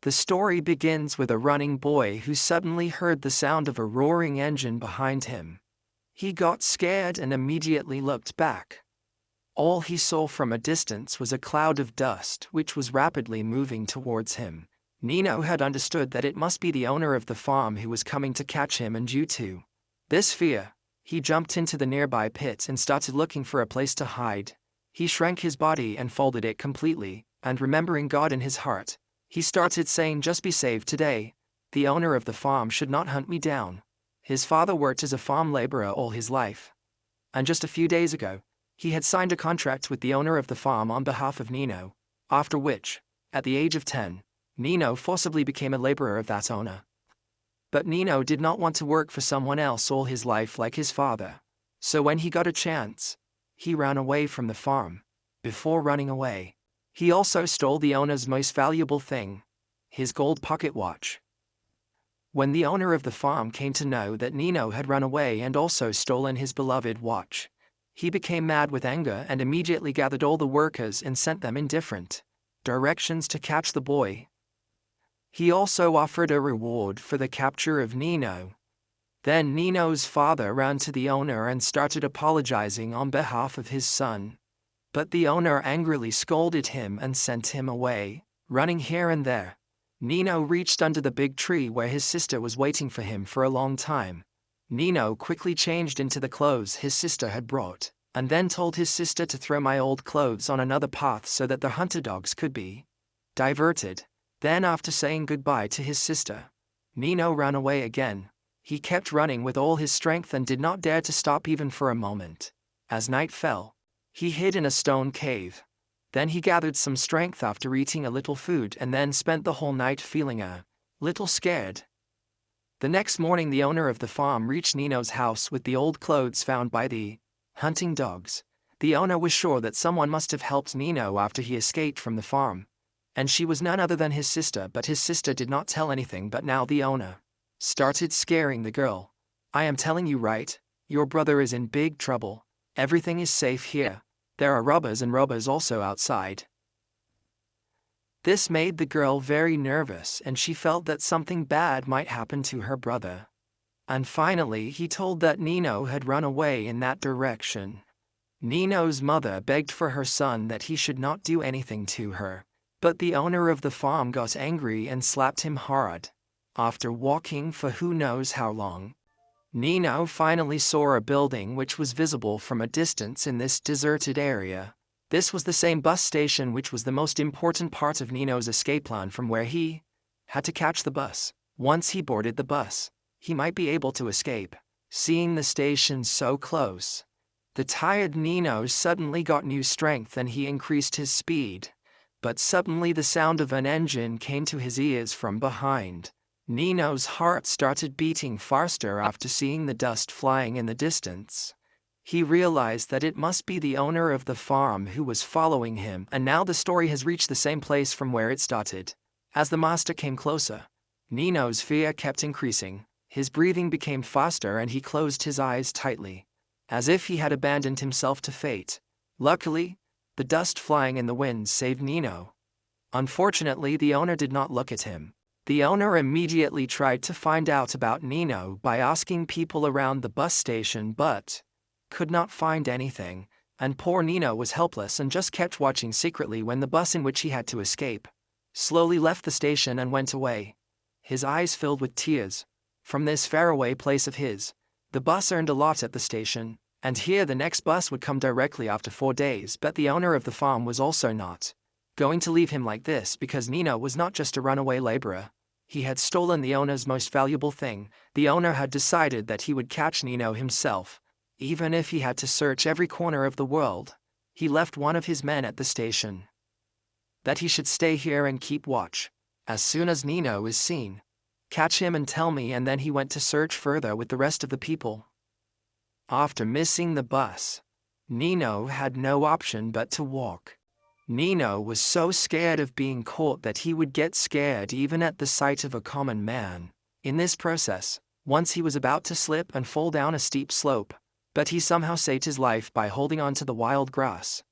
The story begins with a running boy who suddenly heard the sound of a roaring engine behind him. He got scared and immediately looked back. All he saw from a distance was a cloud of dust which was rapidly moving towards him. Nino had understood that it must be the owner of the farm who was coming to catch him, and due to this fear, he jumped into the nearby pit and started looking for a place to hide. He shrank his body and folded it completely, and remembering God in his heart, he started saying, "Just be saved today. The owner of the farm should not hunt me down." His father worked as a farm laborer all his life. And just a few days ago, he had signed a contract with the owner of the farm on behalf of Nino, after which, at the age of 10, Nino forcibly became a laborer of that owner. But Nino did not want to work for someone else all his life like his father. So when he got a chance, he ran away from the farm. Before running away, he also stole the owner's most valuable thing, his gold pocket watch. When the owner of the farm came to know that Nino had run away and also stolen his beloved watch, he became mad with anger and immediately gathered all the workers and sent them in different directions to catch the boy. He also offered a reward for the capture of Nino. Then Nino's father ran to the owner and started apologizing on behalf of his son. But the owner angrily scolded him and sent him away, running here and there. Nino reached under the big tree where his sister was waiting for him for a long time. Nino quickly changed into the clothes his sister had brought, and then told his sister to throw my old clothes on another path so that the hunter dogs could be diverted. Then after saying goodbye to his sister, Nino ran away again. He kept running with all his strength and did not dare to stop even for a moment. As night fell, he hid in a stone cave. Then he gathered some strength after eating a little food and then spent the whole night feeling a little scared. The next morning the owner of the farm reached Nino's house with the old clothes found by the hunting dogs. The owner was sure that someone must have helped Nino after he escaped from the farm. And she was none other than his sister, but his sister did not tell anything. But now the owner started scaring the girl. "I am telling you right, your brother is in big trouble. Everything is safe here. There are robbers and robbers also outside." This made the girl very nervous and she felt that something bad might happen to her brother. And finally he told that Nino had run away in that direction. Nino's mother begged for her son that he should not do anything to her. But the owner of the farm got angry and slapped him hard. After walking for who knows how long, Nino finally saw a building which was visible from a distance in this deserted area. This was the same bus station which was the most important part of Nino's escape plan, from where he had to catch the bus. Once he boarded the bus, he might be able to escape. Seeing the station so close, the tired Nino suddenly got new strength and he increased his speed. But suddenly the sound of an engine came to his ears from behind. Nino's heart started beating faster after seeing the dust flying in the distance. He realized that it must be the owner of the farm who was following him, and now the story has reached the same place from where it started. As the master came closer, Nino's fear kept increasing. His breathing became faster and he closed his eyes tightly, as if he had abandoned himself to fate. Luckily, the dust flying in the wind saved Nino. Unfortunately, the owner did not look at him. The owner immediately tried to find out about Nino by asking people around the bus station but could not find anything, and poor Nino was helpless and just kept watching secretly when the bus in which he had to escape slowly left the station and went away. His eyes filled with tears. From this faraway place of his, the bus earned a lot at the station. And here the next bus would come directly after 4 days, but the owner of the farm was also not going to leave him like this, because Nino was not just a runaway laborer. He had stolen the owner's most valuable thing. The owner had decided that he would catch Nino himself, even if he had to search every corner of the world. He left one of his men at the station, that he should stay here and keep watch. As soon as Nino is seen, catch him and tell me, and then he went to search further with the rest of the people. After missing the bus, Nino had no option but to walk. Nino was so scared of being caught that he would get scared even at the sight of a common man. In this process, once he was about to slip and fall down a steep slope, but he somehow saved his life by holding on to the wild grass.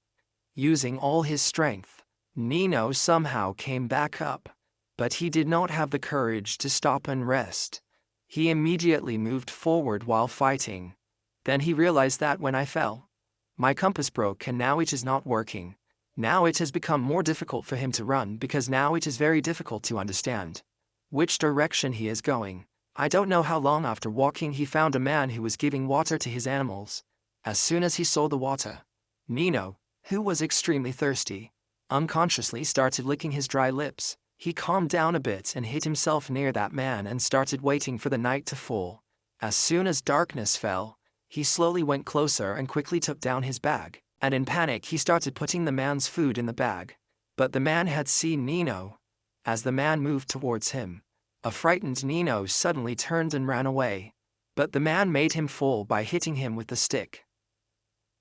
Using all his strength, Nino somehow came back up. But he did not have the courage to stop and rest. He immediately moved forward while fighting. Then he realized that when I fell, my compass broke and now it is not working. Now it has become more difficult for him to run because now it is very difficult to understand which direction he is going. I don't know how long after walking he found a man who was giving water to his animals. As soon as he saw the water, Nino, who was extremely thirsty, unconsciously started licking his dry lips. He calmed down a bit and hid himself near that man and started waiting for the night to fall. As soon as darkness fell, he slowly went closer and quickly took down his bag, and in panic he started putting the man's food in the bag. But the man had seen Nino. As the man moved towards him, a frightened Nino suddenly turned and ran away. But the man made him fall by hitting him with the stick.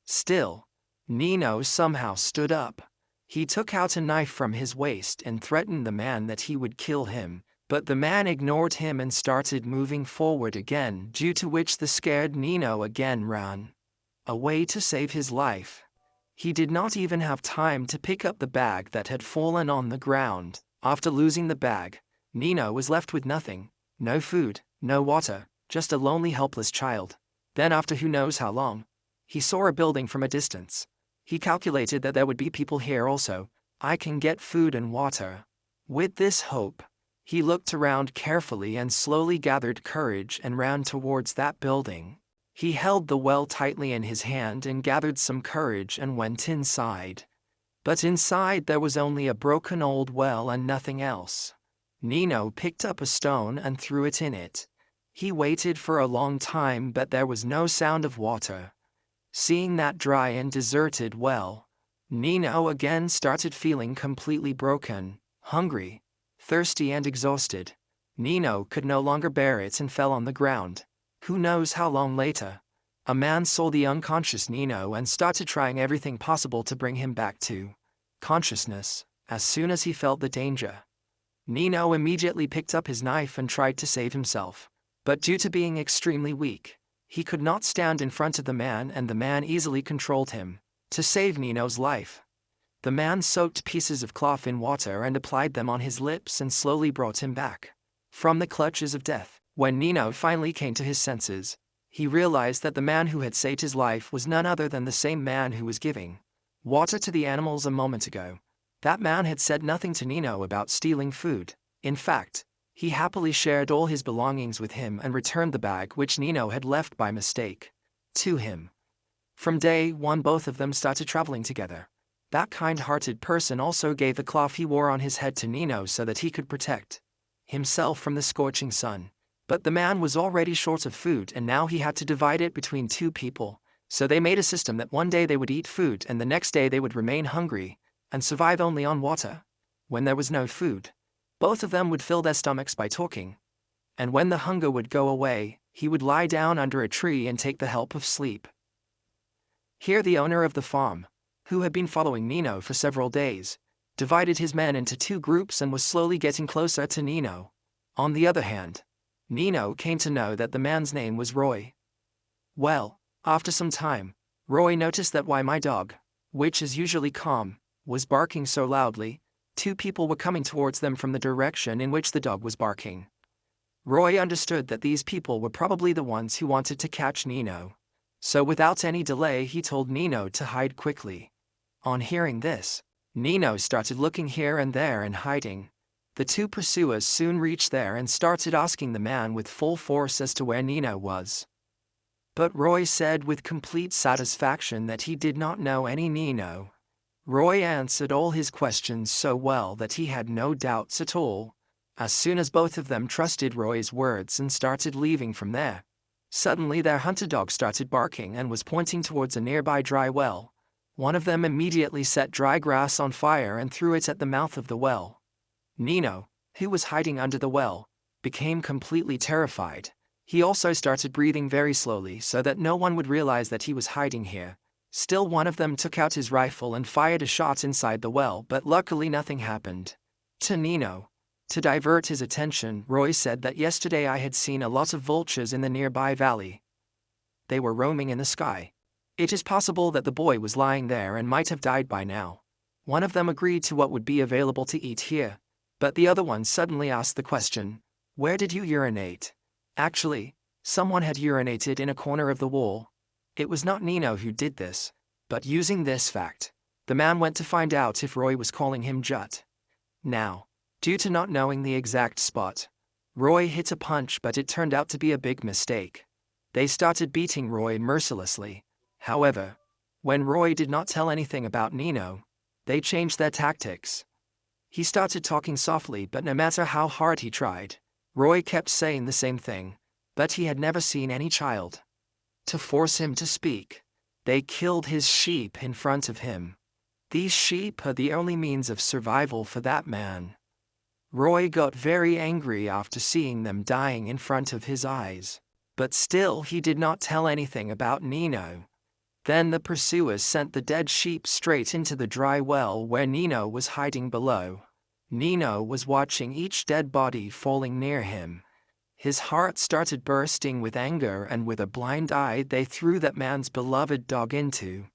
Still, Nino somehow stood up. He took out a knife from his waist and threatened the man that he would kill him, but the man ignored him and started moving forward again, due to which the scared Nino again ran away to save his life. He did not even have time to pick up the bag that had fallen on the ground. After losing the bag, Nino was left with nothing, no food, no water, just a lonely helpless child. Then after who knows how long, he saw a building from a distance. He calculated that there would be people here also. I can get food and water. With this hope, he looked around carefully and slowly gathered courage and ran towards that building. He held the well tightly in his hand and gathered some courage and went inside. But inside there was only a broken old well and nothing else. Nino picked up a stone and threw it in it. He waited for a long time but there was no sound of water. Seeing that dry and deserted well, Nino again started feeling completely broken, hungry, thirsty and exhausted. Nino could no longer bear it and fell on the ground. Who knows how long later, a man saw the unconscious Nino and started trying everything possible to bring him back to consciousness. As soon as he felt the danger, Nino immediately picked up his knife and tried to save himself. But due to being extremely weak, he could not stand in front of the man and the man easily controlled him. To save Nino's life, the man soaked pieces of cloth in water and applied them on his lips and slowly brought him back from the clutches of death. When Nino finally came to his senses, he realized that the man who had saved his life was none other than the same man who was giving water to the animals a moment ago. That man had said nothing to Nino about stealing food. In fact, he happily shared all his belongings with him and returned the bag which Nino had left by mistake to him. From day one both of them started traveling together. That kind-hearted person also gave the cloth he wore on his head to Nino so that he could protect himself from the scorching sun. But the man was already short of food and now he had to divide it between two people. So they made a system that one day they would eat food and the next day they would remain hungry and survive only on water. When there was no food, both of them would fill their stomachs by talking. And when the hunger would go away, he would lie down under a tree and take the help of sleep. Here the owner of the farm, who had been following Nino for several days, divided his men into two groups and was slowly getting closer to Nino. On the other hand, Nino came to know that the man's name was Roy. Well, after some time, Roy noticed that why my dog, which is usually calm, was barking so loudly. Two people were coming towards them from the direction in which the dog was barking. Roy understood that these people were probably the ones who wanted to catch Nino. So without any delay he told Nino to hide quickly. On hearing this, Nino started looking here and there and hiding. The two pursuers soon reached there and started asking the man with full force as to where Nino was. But Roy said with complete satisfaction that he did not know any Nino. Roy answered all his questions so well that he had no doubts at all. As soon as both of them trusted Roy's words and started leaving from there, suddenly their hunter dog started barking and was pointing towards a nearby dry well. One of them immediately set dry grass on fire and threw it at the mouth of the well. Nino, who was hiding under the well, became completely terrified. He also started breathing very slowly so that no one would realize that he was hiding here. Still, one of them took out his rifle and fired a shot inside the well, but luckily nothing happened. To Nino, to divert his attention, Roy said that yesterday I had seen a lot of vultures in the nearby valley. They were roaming in the sky. It is possible that the boy was lying there and might have died by now. One of them agreed to what would be available to eat here, But the other one suddenly asked the question, "Where did you urinate?" Actually, someone had urinated in a corner of the wall. It was not Nino who did this, but using this fact, the man went to find out if Roy was calling him Jut. Now, due to not knowing the exact spot, Roy hit a punch, but it turned out to be a big mistake. They started beating Roy mercilessly. However, when Roy did not tell anything about Nino, they changed their tactics. He started talking softly, but no matter how hard he tried, Roy kept saying the same thing, but he had never seen any child. To force him to speak, they killed his sheep in front of him. These sheep are the only means of survival for that man. Roy got very angry after seeing them dying in front of his eyes, but still he did not tell anything about Nino. Then the pursuers sent the dead sheep straight into the dry well where Nino was hiding below. Nino was watching each dead body falling near him. His heart started bursting with anger, and with a blind eye they threw that man's beloved dog into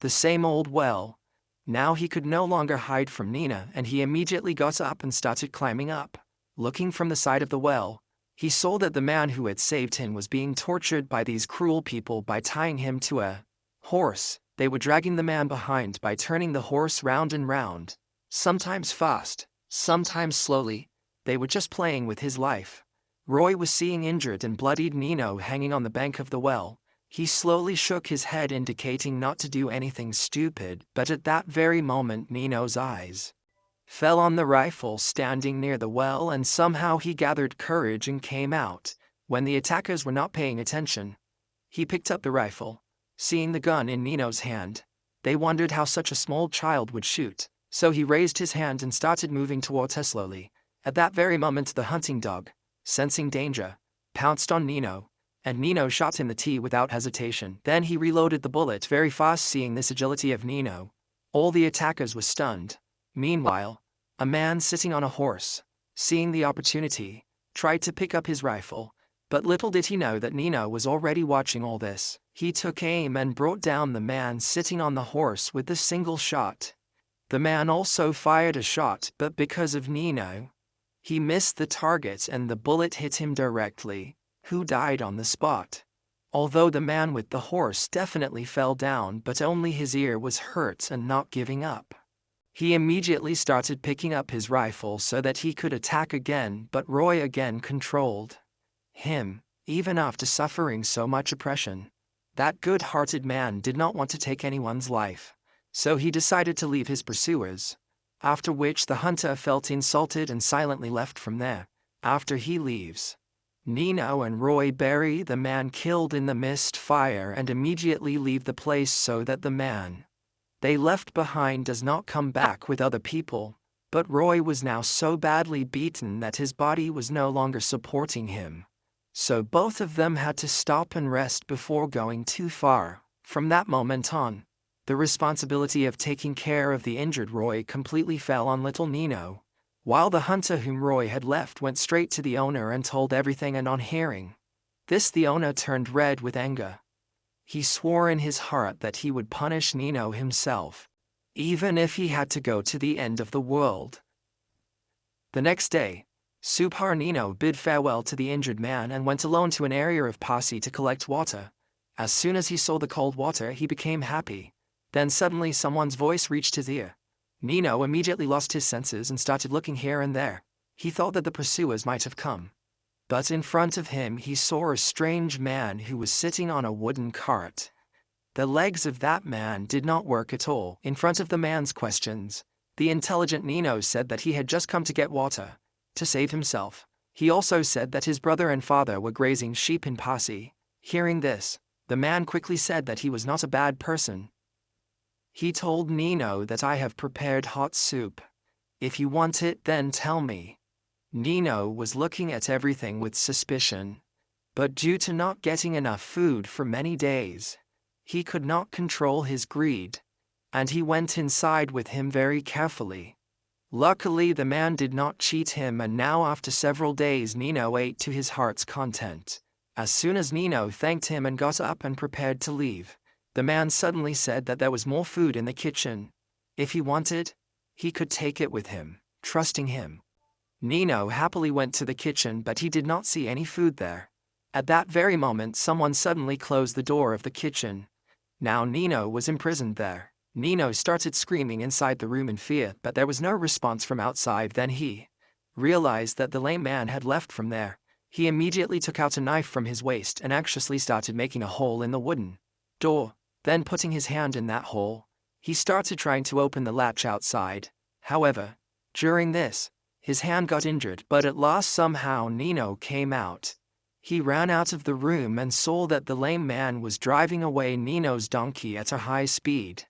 the same old well. Now he could no longer hide from Nina, and he immediately got up and started climbing up. Looking from the side of the well, he saw that the man who had saved him was being tortured by these cruel people by tying him to a horse. They were dragging the man behind by turning the horse round and round, sometimes fast, sometimes slowly. They were just playing with his life. Roy was seeing injured and bloodied Nino hanging on the bank of the well. He slowly shook his head, indicating not to do anything stupid, but at that very moment Nino's eyes fell on the rifle standing near the well, and somehow he gathered courage and came out. When the attackers were not paying attention, he picked up the rifle. Seeing the gun in Nino's hand, they wondered how such a small child would shoot, so he raised his hand and started moving towards her slowly. At that very moment the hunting dog, sensing danger, pounced on Nino, and Nino shot him the T without hesitation. Then he reloaded the bullet very fast. Seeing this agility of Nino, all the attackers were stunned. Meanwhile, a man sitting on a horse, seeing the opportunity, tried to pick up his rifle, but little did he know that Nino was already watching all this. He took aim and brought down the man sitting on the horse with a single shot. The man also fired a shot, but because of Nino, he missed the target and the bullet hit him directly, who died on the spot. Although the man with the horse definitely fell down, but only his ear was hurt, and not giving up, he immediately started picking up his rifle so that he could attack again, but Roy again controlled him, even after suffering so much oppression. That good-hearted man did not want to take anyone's life, so he decided to leave his pursuers, after which the hunter felt insulted and silently left from there. After he leaves, Nino and Roy bury the man killed in the mist fire and immediately leave the place so that the man they left behind does not come back with other people. But Roy was now so badly beaten that his body was no longer supporting him, so both of them had to stop and rest before going too far. From that moment on, the responsibility of taking care of the injured Roy completely fell on little Nino, while the hunter whom Roy had left went straight to the owner and told everything, and on hearing this the owner turned red with anger. He swore in his heart that he would punish Nino himself, even if he had to go to the end of the world. The next day, Subhar Nino bid farewell to the injured man and went alone to an area of Pasi to collect water. As soon as he saw the cold water, he became happy. Then suddenly someone's voice reached his ear. Nino immediately lost his senses and started looking here and there. He thought that the pursuers might have come. But in front of him he saw a strange man who was sitting on a wooden cart. The legs of that man did not work at all. In front of the man's questions, the intelligent Nino said that he had just come to get water, to save himself. He also said that his brother and father were grazing sheep in Pasi. Hearing this, the man quickly said that he was not a bad person. He told Nino that I have prepared hot soup. If you want it, then tell me. Nino was looking at everything with suspicion, but due to not getting enough food for many days, he could not control his greed, and he went inside with him very carefully. Luckily the man did not cheat him, and now after several days Nino ate to his heart's content. As soon as Nino thanked him and got up and prepared to leave, the man suddenly said that there was more food in the kitchen. If he wanted, he could take it with him. Trusting him, Nino happily went to the kitchen, but he did not see any food there. At that very moment, someone suddenly closed the door of the kitchen. Now Nino was imprisoned there. Nino started screaming inside the room in fear, but there was no response from outside. Then he realized that the lame man had left from there. He immediately took out a knife from his waist and anxiously started making a hole in the wooden door. Then, putting his hand in that hole, he started trying to open the latch outside. However, during this, his hand got injured, but at last somehow Nino came out. He ran out of the room and saw that the lame man was driving away Nino's donkey at a high speed.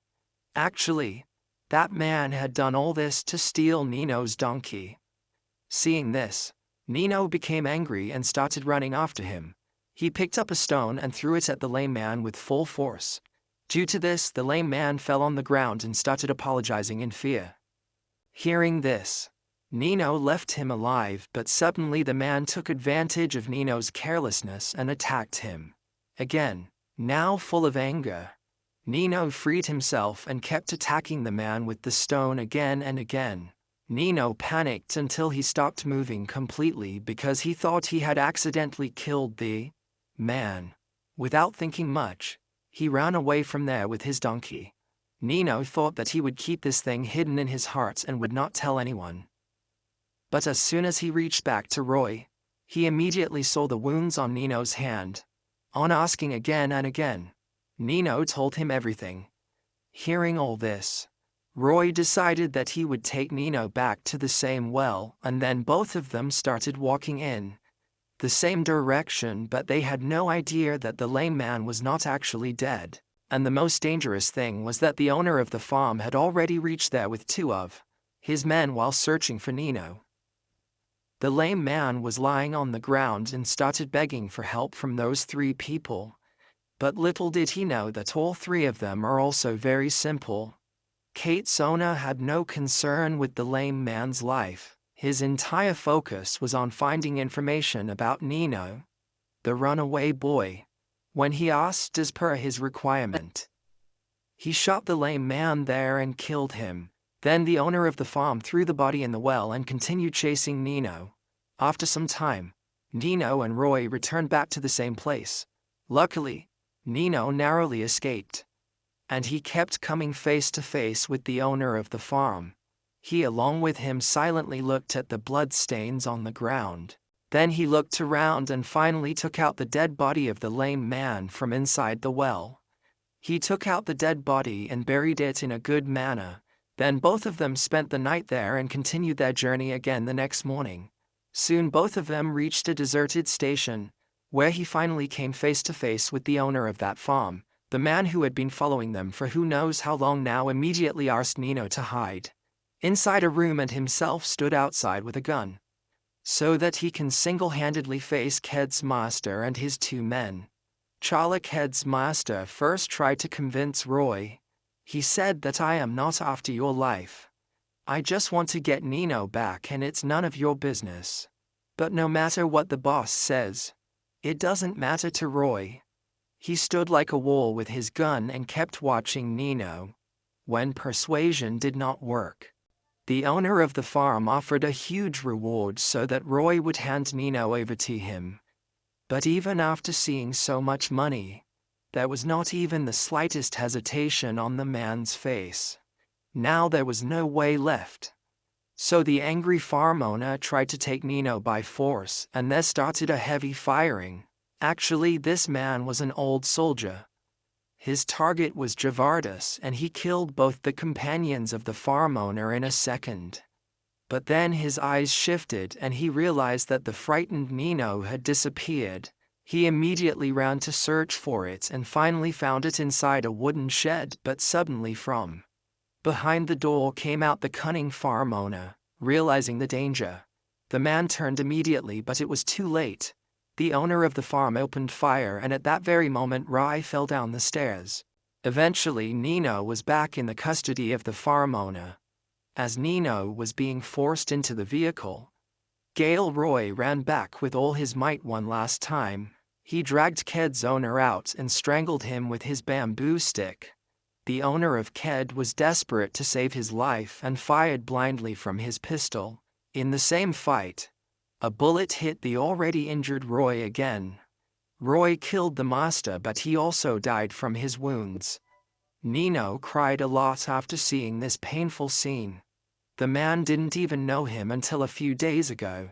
Actually, that man had done all this to steal Nino's donkey. Seeing this, Nino became angry and started running after him. He picked up a stone and threw it at the lame man with full force. Due to this, the lame man fell on the ground and started apologizing in fear. Hearing this, Nino left him alive, but suddenly the man took advantage of Nino's carelessness and attacked him. Again, now full of anger, Nino freed himself and kept attacking the man with the stone again and again. Nino panicked until he stopped moving completely because he thought he had accidentally killed the man. Without thinking much, he ran away from there with his donkey. Nino thought that he would keep this thing hidden in his heart and would not tell anyone. But as soon as he reached back to Roy, he immediately saw the wounds on Nino's hand. On asking again and again, Nino told him everything. Hearing all this, Roy decided that he would take Nino back to the same well, and then both of them started walking in the same direction, but they had no idea that the lame man was not actually dead. And the most dangerous thing was that the owner of the farm had already reached there with two of his men while searching for Nino. The lame man was lying on the ground and started begging for help from those three people. But little did he know that all three of them are also very simple. Kate's owner had no concern with the lame man's life. His entire focus was on finding information about Nino, the runaway boy. When he asked as per his requirement, he shot the lame man there and killed him. Then the owner of the farm threw the body in the well and continued chasing Nino. After some time, Nino and Roy returned back to the same place. Luckily, Nino narrowly escaped, and he kept coming face to face with the owner of the farm. He, along with him, silently looked at the bloodstains on the ground. Then he looked around and finally took out the dead body of the lame man from inside the well. He took out the dead body and buried it in a good manner. Then both of them spent the night there and continued their journey again the next morning. Soon both of them reached a deserted station, where he finally came face to face with the owner of that farm. The man who had been following them for who knows how long now immediately asked Nino to hide inside a room and himself stood outside with a gun, so that he can single-handedly face Ked's master and his two men. Charlie, Ked's master, first tried to convince Roy. He said that I am not after your life. I just want to get Nino back and it's none of your business. But no matter what the boss says, it doesn't matter to Roy. He stood like a wall with his gun and kept watching Nino. When persuasion did not work, the owner of the farm offered a huge reward so that Roy would hand Nino over to him. But even after seeing so much money, there was not even the slightest hesitation on the man's face. Now there was no way left. So the angry farm owner tried to take Nino by force, and there started a heavy firing. Actually, this man was an old soldier. His target was Javardis, and he killed both the companions of the farm owner in a second. But then his eyes shifted and he realized that the frightened Nino had disappeared. He immediately ran to search for it and finally found it inside a wooden shed, but suddenly from behind the door came out the cunning farm owner. Realizing the danger, the man turned immediately, but it was too late. The owner of the farm opened fire, and at that very moment Roy fell down the stairs. Eventually Nino was back in the custody of the farm owner. As Nino was being forced into the vehicle, Roy ran back with all his might one last time. He dragged Ked's owner out and strangled him with his bamboo stick. The owner of Ked was desperate to save his life and fired blindly from his pistol. In the same fight, a bullet hit the already injured Roy again. Roy killed the master, but he also died from his wounds. Nino cried a lot after seeing this painful scene. The man didn't even know him until a few days ago.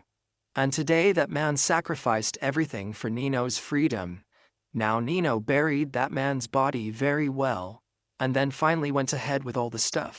And today that man sacrificed everything for Nino's freedom. Now Nino buried that man's body very well, and then finally went ahead with all the stuff.